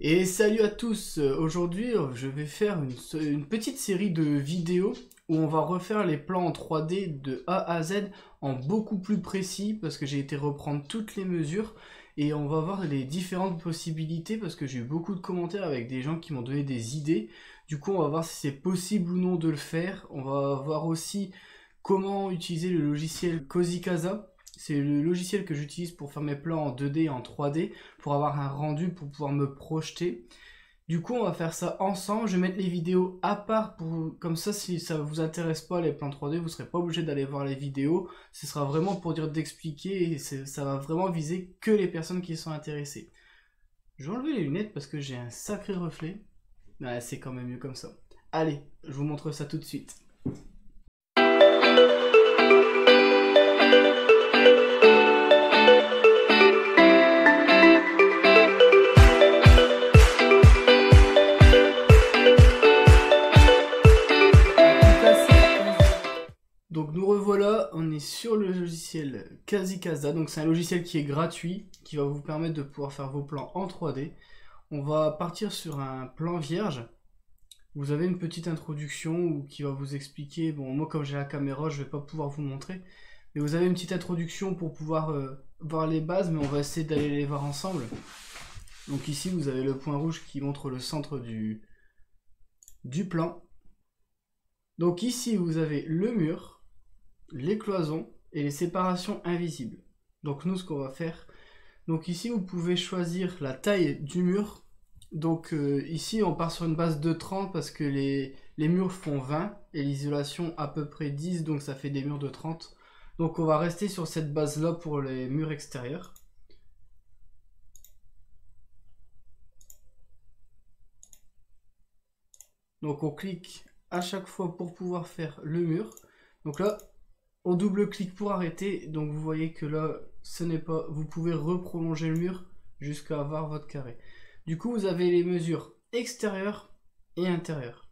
Et salut à tous, aujourd'hui je vais faire une petite série de vidéos où on va refaire les plans en 3D de A à Z en beaucoup plus précis parce que j'ai été reprendre toutes les mesures et on va voir les différentes possibilités parce que j'ai eu beaucoup de commentaires avec des gens qui m'ont donné des idées. Du coup on va voir si c'est possible ou non de le faire. On va voir aussi comment utiliser le logiciel Cozy Casa. C'est le logiciel que j'utilise pour faire mes plans en 2D et en 3D pour avoir un rendu pour pouvoir me projeter. Du coup, on va faire ça ensemble. Je vais mettre les vidéos à part pour comme ça, si ça vous intéresse pas les plans 3D, vous serez pas obligé d'aller voir les vidéos. Ce sera vraiment pour dire d'expliquer et ça va vraiment viser que les personnes qui sont intéressées. Je vais enlever les lunettes parce que j'ai un sacré reflet. Ouais, c'est quand même mieux comme ça. Allez, je vous montre ça tout de suite. Donc nous revoilà, on est sur le logiciel Kazikaza, donc c'est un logiciel qui est gratuit, qui va vous permettre de pouvoir faire vos plans en 3D. On va partir sur un plan vierge. Vous avez une petite introduction qui va vous expliquer, bon moi comme j'ai la caméra je vais pas pouvoir vous montrer, mais vous avez une petite introduction pour pouvoir voir les bases, mais on va essayer d'aller les voir ensemble. Donc ici vous avez le point rouge qui montre le centre du plan. Donc ici vous avez le mur, les cloisons et les séparations invisibles. Donc nous ce qu'on va faire, donc ici vous pouvez choisir la taille du mur. Donc ici on part sur une base de 30 parce que les murs font 20 et l'isolation à peu près 10, donc ça fait des murs de 30. Donc on va rester sur cette base là pour les murs extérieurs. Donc on clique à chaque fois pour pouvoir faire le mur. Donc là on double-clique pour arrêter, donc vous voyez que là, ce n'est pas. Vous pouvez reprolonger le mur jusqu'à avoir votre carré. Du coup, vous avez les mesures extérieures et intérieures.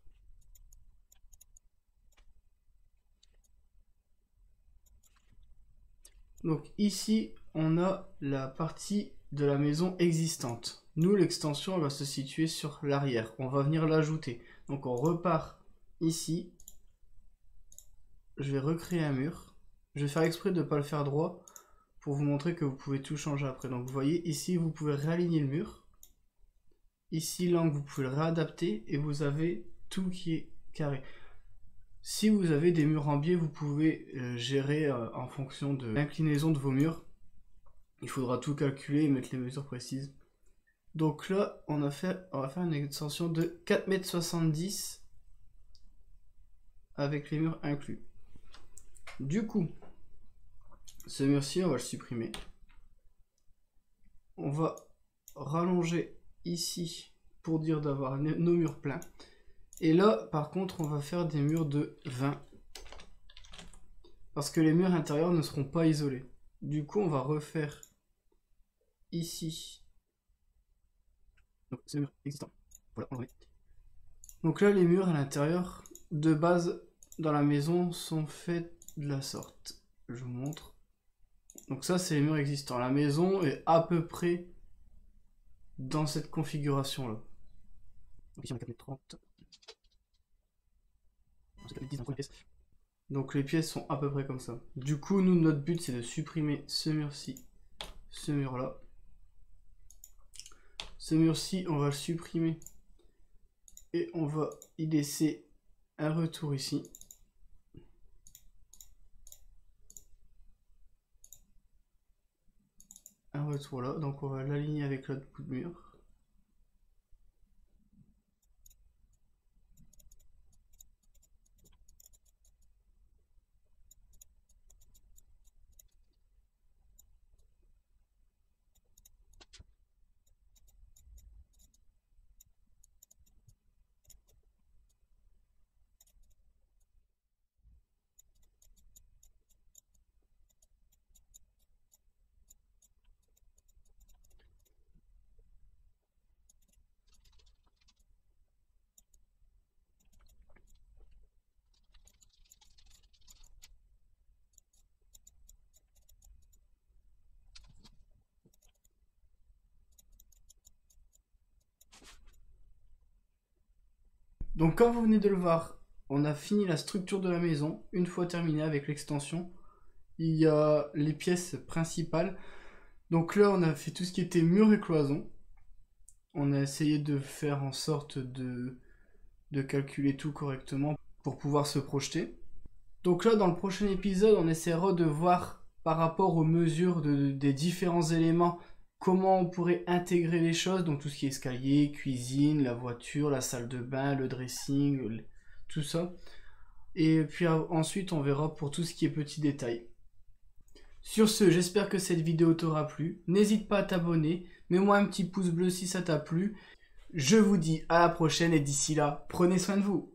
Donc ici, on a la partie de la maison existante. Nous, l'extension, elle va se situer sur l'arrière. On va venir l'ajouter. Donc on repart ici. Je vais recréer un mur. Je vais faire exprès de ne pas le faire droit pour vous montrer que vous pouvez tout changer après. Donc vous voyez ici vous pouvez réaligner le mur. Ici l'angle vous pouvez le réadapter et vous avez tout qui est carré. Si vous avez des murs en biais, vous pouvez gérer en fonction de l'inclinaison de vos murs. Il faudra tout calculer et mettre les mesures précises. Donc là on va faire une extension de 4,70 m avec les murs inclus. Du coup, ce mur-ci on va le supprimer. On va rallonger ici pour dire d'avoir nos murs pleins. Et là, par contre, on va faire des murs de 20. Parce que les murs intérieurs ne seront pas isolés. Du coup, on va refaire ici. Donc, c'est le mur existant. Voilà, on le remet. Donc là, les murs à l'intérieur, de base, dans la maison, sont faits de la sorte. Je vous montre. Donc ça, c'est les murs existants. La maison est à peu près dans cette configuration-là. Donc ici, on a 4,30 m. C'est 4,10 m dans les pièces. Donc les pièces sont à peu près comme ça. Du coup, nous, notre but, c'est de supprimer ce mur-ci, ce mur-là. Ce mur-ci, on va le supprimer. Et on va y laisser un retour ici. Un retour là. Donc on va l'aligner avec l'autre bout de mur. Donc comme vous venez de le voir, on a fini la structure de la maison. Une fois terminé avec l'extension, il y a les pièces principales. Donc là, on a fait tout ce qui était mur et cloison. On a essayé de faire en sorte de calculer tout correctement pour pouvoir se projeter. Donc là, dans le prochain épisode, on essaiera de voir par rapport aux mesures des différents éléments comment on pourrait intégrer les choses, donc tout ce qui est escalier, cuisine, la voiture, la salle de bain, le dressing, tout ça. Et puis ensuite, on verra pour tout ce qui est petits détails. Sur ce, j'espère que cette vidéo t'aura plu. N'hésite pas à t'abonner, mets-moi un petit pouce bleu si ça t'a plu. Je vous dis à la prochaine et d'ici là, prenez soin de vous.